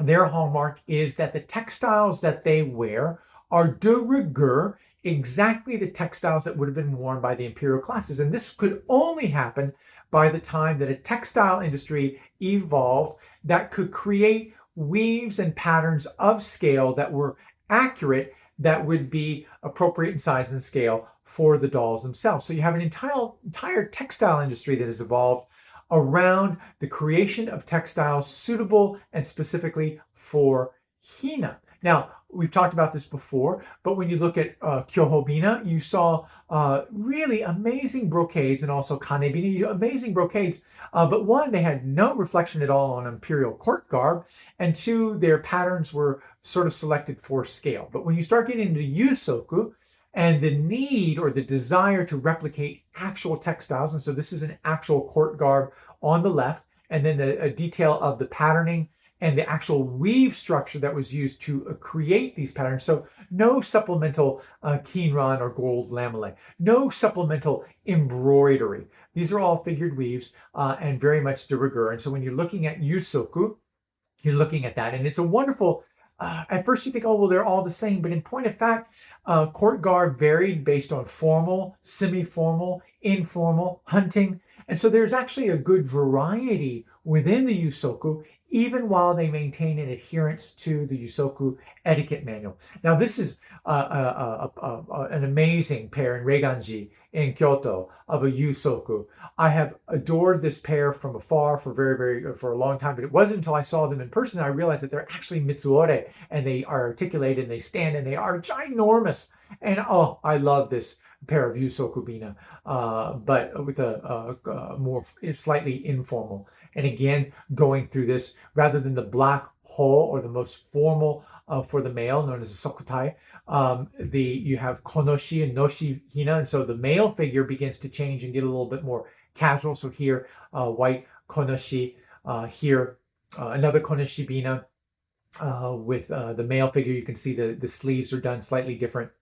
their hallmark is that the textiles that they wear are de rigueur exactly the textiles that would have been worn by the imperial classes. And this could only happen by the time that a textile industry evolved that could create weaves and patterns of scale that were accurate, that would be appropriate in size and scale for the dolls themselves. So you have an entire textile industry that has evolved around the creation of textiles suitable and specifically for hina. Now, we've talked about this before, but when you look at Kyohobina, you saw really amazing brocades, and also Kanebina, amazing brocades. But one, they had no reflection at all on imperial court garb, and two, their patterns were sort of selected for scale. But when you start getting into Yusoku, and the need or the desire to replicate actual textiles, and so this is an actual court garb on the left, and then a detail of the patterning and the actual weave structure that was used to create these patterns. So no supplemental kinran or gold lamellate, no supplemental embroidery. These are all figured weaves and very much de rigueur. And so when you're looking at Yusoku, you're looking at that, and it's a wonderful. At first you think, oh, well, they're all the same. But in point of fact, court garb varied based on formal, semi-formal, informal, hunting. And so there's actually a good variety within the Yusoku, even while they maintain an adherence to the Yusoku etiquette manual. Now, this is an amazing pair in Reiganji in Kyoto of a Yusoku. I have adored this pair from afar for a long time, but it wasn't until I saw them in person that I realized that they're actually mitsuore, and they are articulated and they stand and they are ginormous. And oh, I love this pair of Yusoku bina, but with a more slightly informal. And again, going through this, rather than the black hole or the most formal for the male, known as a sokutai, you have konoshi and noshi hina, and so the male figure begins to change and get a little bit more casual. So here, white konoshi, here another konoshi bina with the male figure. You can see the sleeves are done slightly different,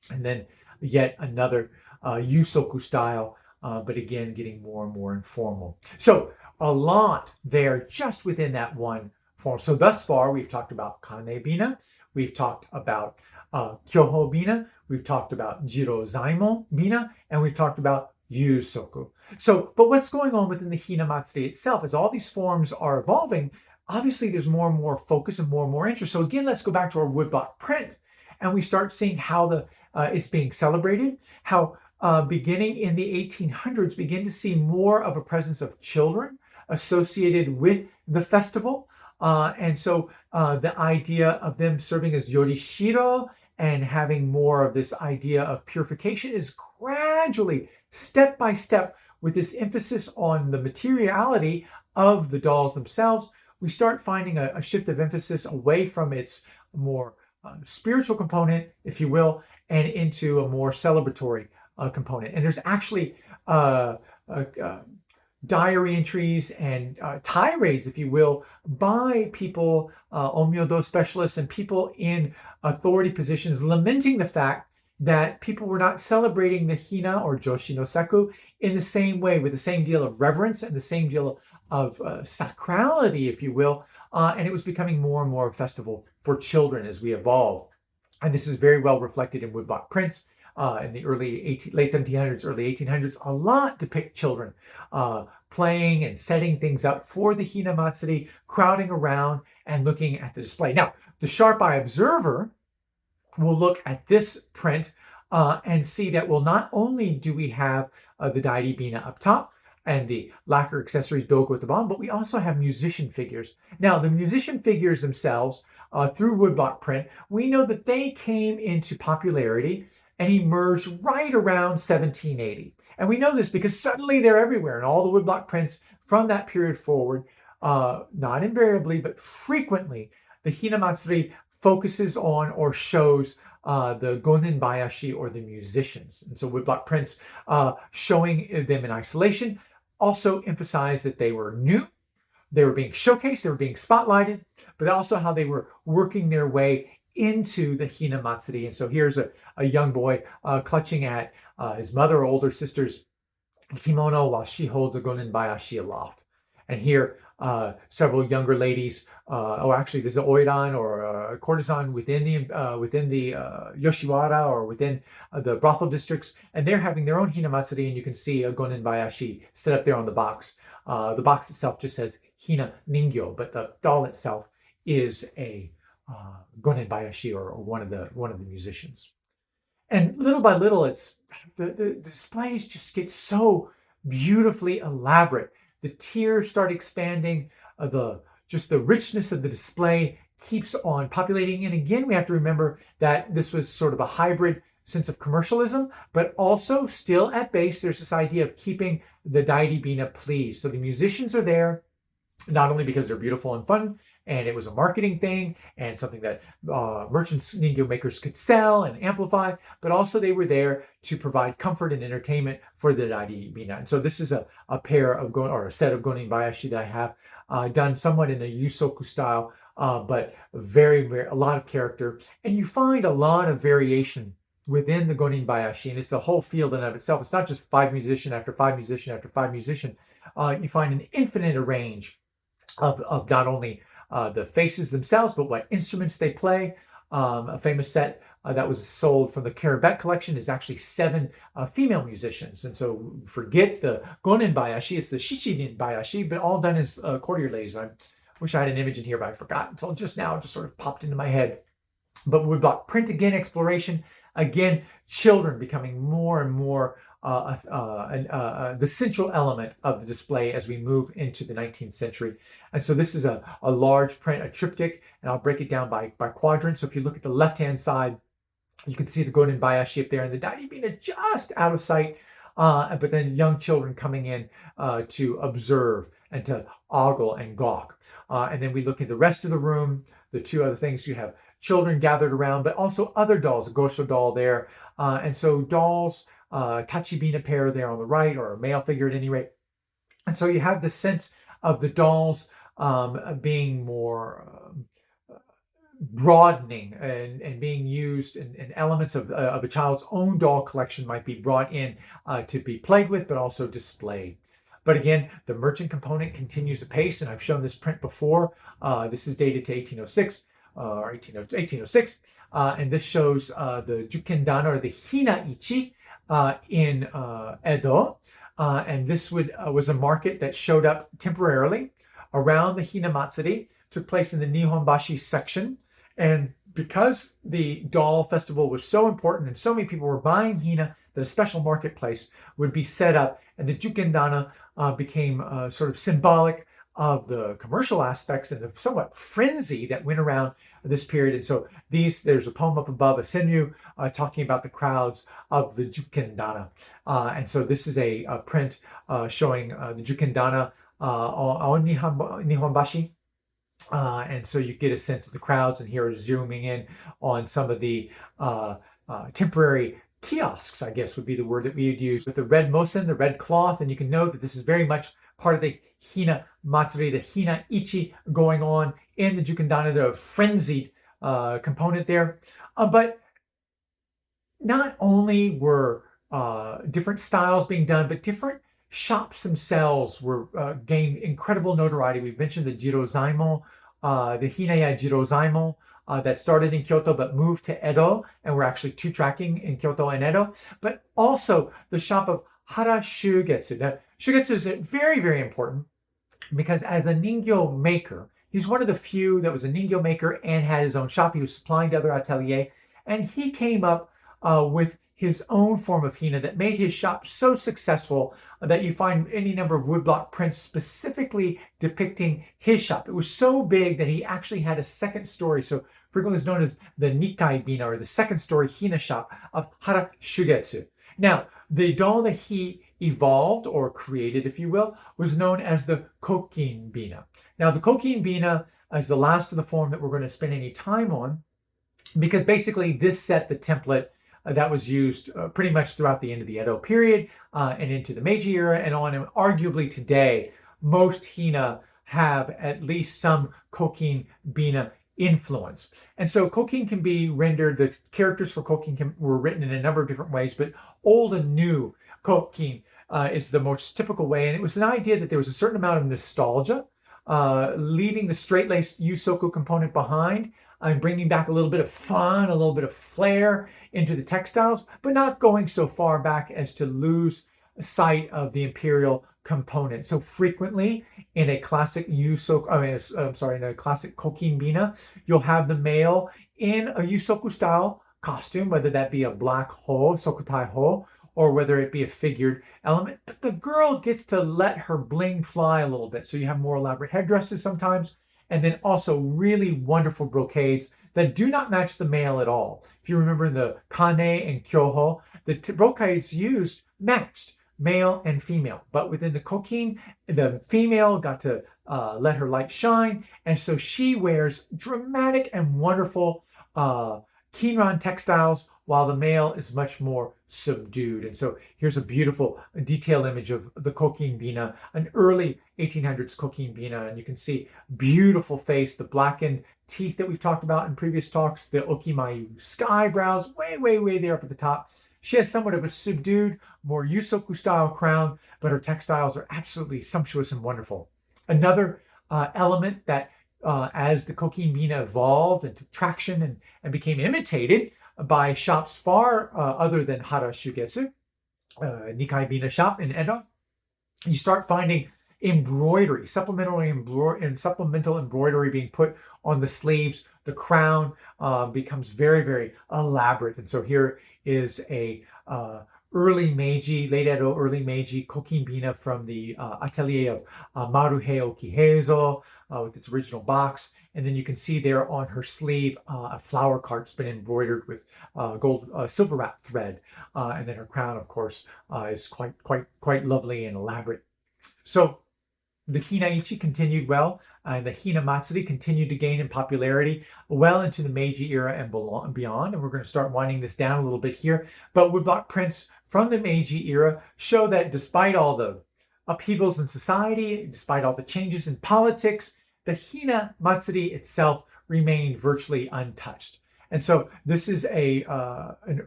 and then yet another Yusoku style, but again, getting more and more informal. So a lot there just within that one forms. So thus far, we've talked about Kanebina, we've talked about Kyoho Bina, we've talked about Jirozaimon Bina, and we've talked about Yusoku. So, but what's going on within the Hina-matsuri itself as all these forms are evolving, obviously there's more and more focus and more interest. So again, let's go back to our woodblock print and we start seeing how it's being celebrated, how beginning in the 1800s, begin to see more of a presence of children associated with the festival. And so the idea of them serving as yorishiro and having more of this idea of purification is gradually, step by step, with this emphasis on the materiality of the dolls themselves, we start finding a shift of emphasis away from its more spiritual component, if you will, and into a more celebratory component. And there's actually diary entries and tirades, if you will, by people, onmyodo specialists and people in authority positions, lamenting the fact that people were not celebrating the Hina or Joshi no sekku in the same way, with the same deal of reverence and the same deal of sacrality, if you will. And it was becoming more and more a festival for children as we evolve. And this is very well reflected in woodblock prints. In the late 1700s, early 1800s, a lot depict children playing and setting things up for the Hina-matsuri, crowding around and looking at the display. Now, the sharp-eye observer will look at this print and see that, well, not only do we have the Tachibina up top and the lacquer accessories dogo at the bottom, but we also have musician figures. Now, the musician figures themselves, through woodblock print, we know that they came into popularity and emerged right around 1780. And we know this because suddenly they're everywhere in all the woodblock prints from that period forward. Not invariably, but frequently, the Hina-matsuri focuses on or shows the gonin bayashi, or the musicians. And so woodblock prints showing them in isolation also emphasize that they were new, they were being showcased, they were being spotlighted, but also how they were working their way into the Hina-matsuri. And so here's a young boy clutching at his mother or older sister's kimono while she holds a gonin bayashi aloft. And here, several younger ladies, actually there's an oiran or a courtesan within the Yoshiwara or within the brothel districts, and they're having their own Hina-matsuri, and you can see a gonin bayashi set up there on the box. The box itself just says Hina Ningyo, but the doll itself is a gonin bayashi, or one of the musicians. And little by little, it's the displays just get so beautifully elaborate. The tiers start expanding. The richness of the display keeps on populating. And again, we have to remember that this was sort of a hybrid sense of commercialism, but also still at base, there's this idea of keeping the Tachibina pleased. So the musicians are there, not only because they're beautiful and fun, and it was a marketing thing and something that merchants, Ningyo makers could sell and amplify, but also they were there to provide comfort and entertainment for the Tachibina. And so this is a pair of a set of gonin bayashi that I have done somewhat in a Yusoku style, but a lot of character. And you find a lot of variation within the gonin bayashi, and it's a whole field in and of itself. It's not just 5 musician after 5 musician after 5 musician. You find an infinite range of not only the faces themselves, but what instruments they play. A famous set that was sold from the Karabet collection is actually 7 female musicians. And so forget the gonin bayashi, it's the shishirin bayashi, but all done as courtier ladies. I wish I had an image in here, but I forgot until just now. It just sort of popped into my head. But woodblock print, again, exploration. Again, children becoming more and more the central element of the display as we move into the 19th century. And so this is a large print, a triptych, and I'll break it down by quadrant. So if you look at the left-hand side, you can see the gonin bayashi up there and the Tachibina just out of sight, but then young children coming in to observe and to ogle and gawk. And then we look at the rest of the room, the 2 other things. You have children gathered around, but also other dolls, a Gosho doll there. And so dolls, Tachibina pair there on the right, or a male figure at any rate. And so you have the sense of the dolls being more broadening and being used, and elements of a child's own doll collection might be brought in to be played with, but also displayed. But again, the merchant component continues apace, and I've shown this print before. This is dated to 1806 or 1806, and this shows the Jukendana or the Hina-ichi in Edo. And this was a market that showed up temporarily around the Hina-matsuri, took place in the Nihonbashi section. And because the doll festival was so important and so many people were buying Hina, that a special marketplace would be set up, and the Jukendana became sort of symbolic of the commercial aspects and the somewhat frenzy that went around this period. And so there's a poem up above, a senryu, talking about the crowds of the Jukendana. And so this is a print showing the Jukendana on Nihonbashi. And so you get a sense of the crowds, and here zooming in on some of the temporary kiosks, I guess would be the word that we would use, with the red mosen, the red cloth, and you can know that this is very much part of the Hina-matsuri, the Hina-ichi going on in the Jukendana, the frenzied component there. But not only were different styles being done, but different shops themselves were gained incredible notoriety. We've mentioned the Jirozaimon, the Hinaya Jirozaimon, that started in Kyoto but moved to Edo, and we're actually two-tracking in Kyoto and Edo. But also the shop of Hara Shugetsu. Now, Shugetsu is very, very important because as a Ningyo maker, he's one of the few that was a Ningyo maker and had his own shop. He was supplying to other ateliers, and he came up with his own form of Hina that made his shop so successful that you find any number of woodblock prints specifically depicting his shop. It was so big that he actually had a second story, so frequently is known as the Nikai Bina, or the second story Hina shop of Hara Shugetsu. Now, the doll that he evolved or created, if you will, was known as the Kokin Bina. Now, the Kokin Bina is the last of the form that we're going to spend any time on, because basically this set the template that was used pretty much throughout the end of the Edo period and into the Meiji era and on. And arguably today, most Hina have at least some Kokin Bina influence. And so Kokin can be rendered, the characters for Kokin were written in a number of different ways, but old and new Kokin is the most typical way. And it was an idea that there was a certain amount of nostalgia, leaving the straight-laced Yusoku component behind, and bringing back a little bit of fun, a little bit of flair into the textiles, but not going so far back as to lose sight of the imperial component. So frequently in a classic in a classic Kokin Bina, you'll have the male in a Yusoku style costume, whether that be a black ho, sokutai ho, or whether it be a figured element. But the girl gets to let her bling fly a little bit. So you have more elaborate headdresses sometimes, and then also really wonderful brocades that do not match the male at all. If you remember in the Kane and Kyoho, the brocades used matched male and female. But within the Kokin, the female got to let her light shine, and so she wears dramatic and wonderful Kinran textiles, while the male is much more subdued. And so here's a beautiful detailed image of the Kokin Bina, an early 1800s Kokin Bina, and you can see beautiful face, the blackened teeth that we've talked about in previous talks, the Okimayu sky brows, way there up at the top. She has somewhat of a subdued, more Yusoku style crown, but her textiles are absolutely sumptuous and wonderful. Another element that as the Kokin Bina evolved and took traction and became imitated by shops far other than Hara Shugetsu, Nikai Bina shop in Edo, you start finding embroidery, supplemental embroidery being put on the sleeves. The crown becomes very, very elaborate. And so here is a early Meiji, late Edo, early Meiji Kokin Bina from the atelier of Maruhei Okiheizo with its original box. And then you can see there on her sleeve a flower cart's been embroidered with gold silver wrap thread. And then her crown, of course, is quite lovely and elaborate. So the Hina-ichi continued well, and the Hina-matsuri continued to gain in popularity well into the Meiji era and beyond. And we're going to start winding this down a little bit here. But woodblock prints from the Meiji era show that despite all the upheavals in society, despite all the changes in politics, the Hina-matsuri itself remained virtually untouched. And so this is an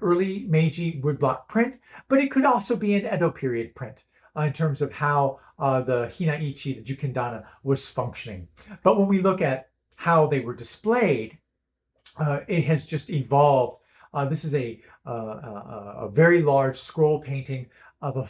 early Meiji woodblock print, but it could also be an Edo period print. in terms of how the Hina-ichi, the Jukendana, was functioning. But when we look at how they were displayed, it has just evolved. This is a very large scroll painting of an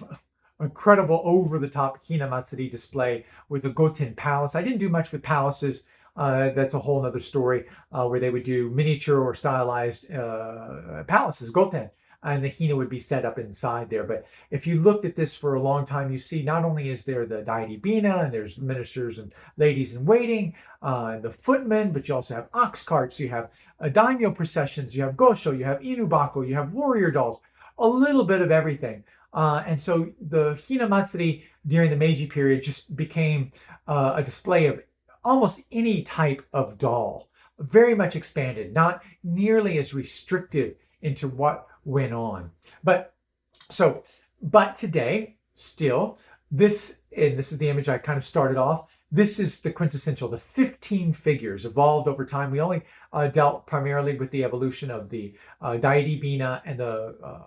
incredible over-the-top Hina-matsuri display with the Goten Palace. I didn't do much with palaces. That's a whole other story where they would do miniature or stylized palaces, Goten, and the Hina would be set up inside there. But if you looked at this for a long time, you see not only is there the Tachibina, and there's ministers and ladies in waiting, and the footmen, but you also have ox carts, you have daimyo processions, you have gosho, you have inubako, you have warrior dolls, a little bit of everything. And so the Hina-matsuri during the Meiji period just became a display of almost any type of doll, very much expanded, not nearly as restrictive into what went on. But today, still, this is the image I kind of started off. This is the quintessential, the 15 figures evolved over time. We only dealt primarily with the evolution of the Tachibina and the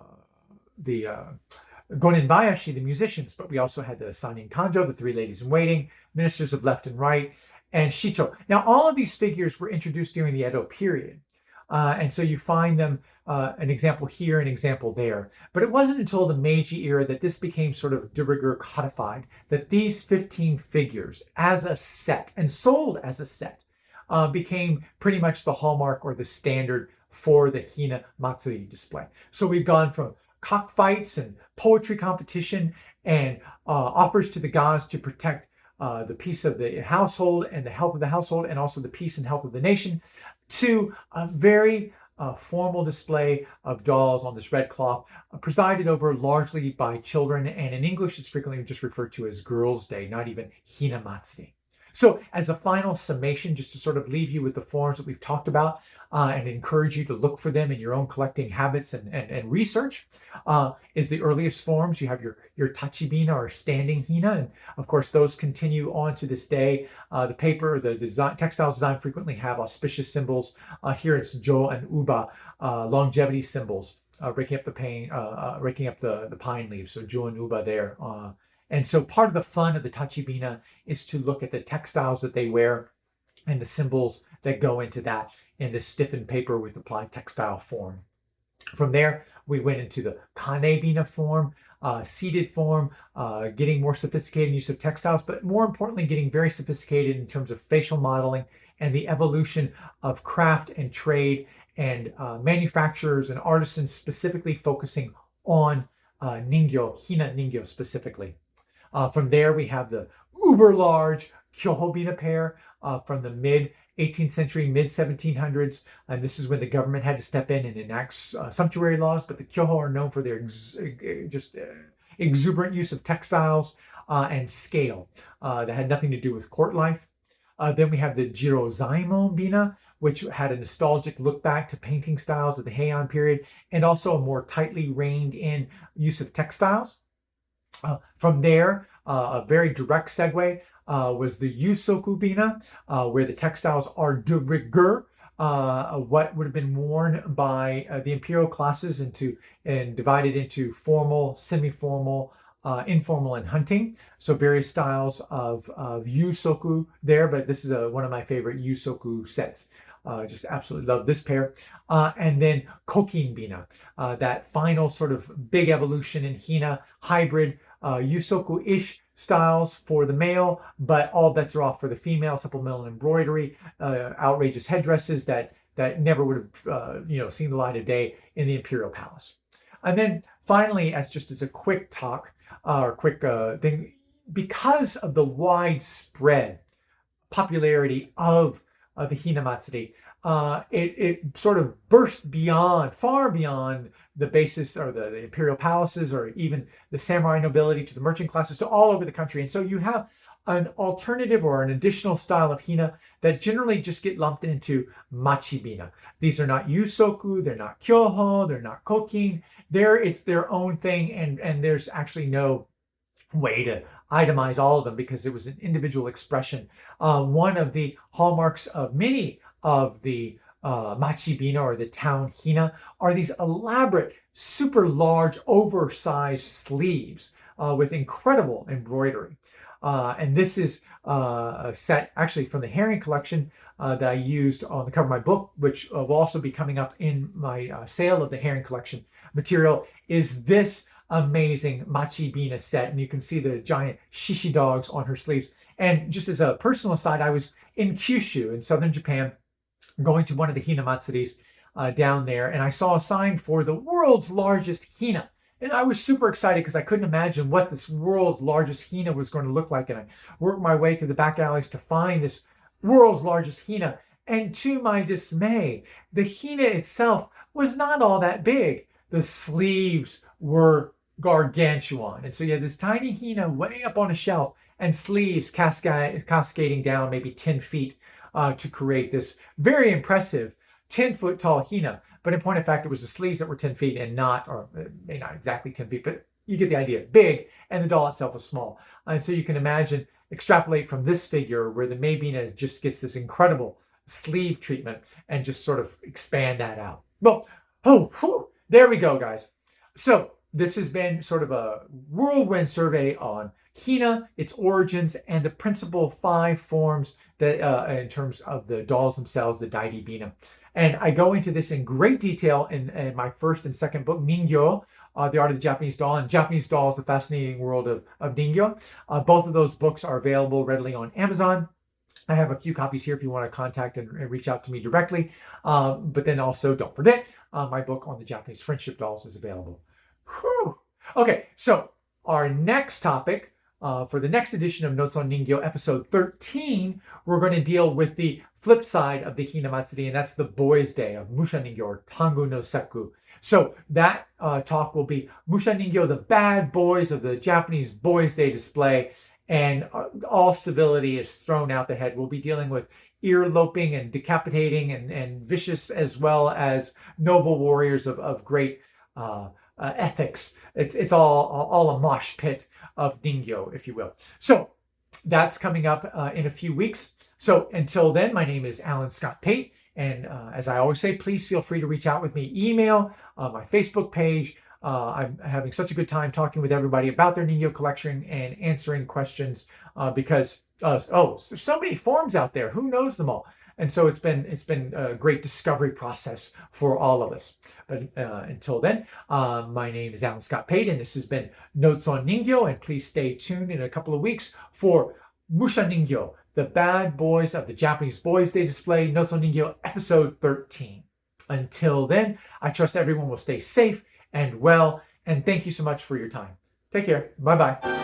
Gonin-bayashi, the musicians, but we also had the Sannin Kanjo, the three ladies in waiting, ministers of left and right, and Shicho. Now, all of these figures were introduced during the Edo period. And so you find them, an example here, an example there. But it wasn't until the Meiji era that this became sort of de rigueur codified, that these 15 figures as a set and sold as a set became pretty much the hallmark or the standard for the Hina-matsuri display. So we've gone from cockfights and poetry competition and offers to the gods to protect the peace of the household and the health of the household, and also the peace and health of the nation, to a very formal display of dolls on this red cloth, presided over largely by children, and in English it's frequently just referred to as Girls' Day, not even Hina-matsuri. So as a final summation, just to sort of leave you with the forms that we've talked about and encourage you to look for them in your own collecting habits and research, is the earliest forms. You have your Tachibina or standing Hina, and of course those continue on to this day. The paper, the design, textiles design frequently have auspicious symbols. Here it's Jo and Uba, longevity symbols, raking up the pine leaves. So Jo and Uba there. And so part of the fun of the Tachibina is to look at the textiles that they wear and the symbols that go into that in this stiffened paper with applied textile form. From there, we went into the kanebina form, seated form, getting more sophisticated use of textiles, but more importantly, getting very sophisticated in terms of facial modeling and the evolution of craft and trade and manufacturers and artisans specifically focusing on Ningyo, Hina Ningyo specifically. From there, we have the uber large Kyohobina pair from the mid 18th century, mid 1700s. And this is when the government had to step in and enact sumptuary laws. But the Kyoho are known for their exuberant use of textiles and scale that had nothing to do with court life. Then we have the Jirozaimon Bina, which had a nostalgic look back to painting styles of the Heian period, and also a more tightly reined in use of textiles. From there, a very direct segue was the Yusoku Bina, where the textiles are de rigueur, what would have been worn by the imperial classes and divided into formal, semi-formal, informal, and hunting. So various styles of Yusoku there, but this is one of my favorite Yusoku sets. Just absolutely love this pair. And then Kokin Bina, that final sort of big evolution in Hina, hybrid Yusoku-ish styles for the male, but all bets are off for the female. Supplemental embroidery, outrageous headdresses that never would have seen the light of day in the imperial palace. And then finally, as a quick talk or quick thing, because of the widespread popularity of the Hina-matsuri, it sort of burst far beyond the basis or the imperial palaces or even the samurai nobility to the merchant classes to all over the country. And so you have an alternative or an additional style of Hina that generally just get lumped into Machibina. These are not Yusoku, they're not Kyoho, they're not Kokin. It's their own thing, and there's actually no way to itemize all of them because it was an individual expression. One of the hallmarks of many of the Machibina or the town Hina are these elaborate, super large, oversized sleeves with incredible embroidery. And this is a set actually from the Heian collection that I used on the cover of my book, which will also be coming up in my sale of the Heian collection material, is this amazing Tachibina set. And you can see the giant shishi dogs on her sleeves. And just as a personal aside, I was in Kyushu in southern Japan, going to one of the Hina-matsuris down there, and I saw a sign for the world's largest Hina. And I was super excited because I couldn't imagine what this world's largest Hina was going to look like. And I worked my way through the back alleys to find this world's largest Hina. And to my dismay, the Hina itself was not all that big. The sleeves were gargantuan. And so you had this tiny Hina way up on a shelf and sleeves cascading down maybe 10 feet to create this very impressive 10-foot tall Hina. But in point of fact, it was the sleeves that were 10 feet and not, or maybe not exactly 10 feet, but you get the idea. Big, and the doll itself was small. And so you can imagine, extrapolate from this figure where the Meibina just gets this incredible sleeve treatment and just sort of expand that out. Well, there we go, guys. So this has been sort of a whirlwind survey on Hina, its origins, and the principal 5 forms that, in terms of the dolls themselves, the Tachibina. And I go into this in great detail in my first and second book, Ningyo, The Art of the Japanese Doll, and Japanese Dolls, The Fascinating World of Ningyo. Both of those books are available readily on Amazon. I have a few copies here if you want to contact and reach out to me directly. But then also, don't forget, my book on the Japanese friendship dolls is available. Whew. Okay, so our next topic, for the next edition of Notes on Ningyo, episode 13, we're going to deal with the flip side of the Hina-matsuri, and that's the Boys' Day of Musha Ningyo, or Tangu no Sekku. So that talk will be Musha Ningyo, the bad boys of the Japanese Boys' Day display, and all civility is thrown out the head. We'll be dealing with ear-loping and decapitating and vicious, as well as noble warriors of great ethics. It's all a mosh pit of Ningyo, if you will. So that's coming up in a few weeks. So until then, my name is Alan Scott Pate. And as I always say, please feel free to reach out with me. Email, my Facebook page. I'm having such a good time talking with everybody about their Ningyo collection and answering questions because, there's so many forms out there. Who knows them all? And so it's been a great discovery process for all of us. But until then, my name is Alan Scott Pate, and this has been Notes on Ningyo. And please stay tuned in a couple of weeks for Musha Ningyo, the bad boys of the Japanese Boys' Day display, Notes on Ningyo, episode 13. Until then, I trust everyone will stay safe and well. And thank you so much for your time. Take care. Bye-bye.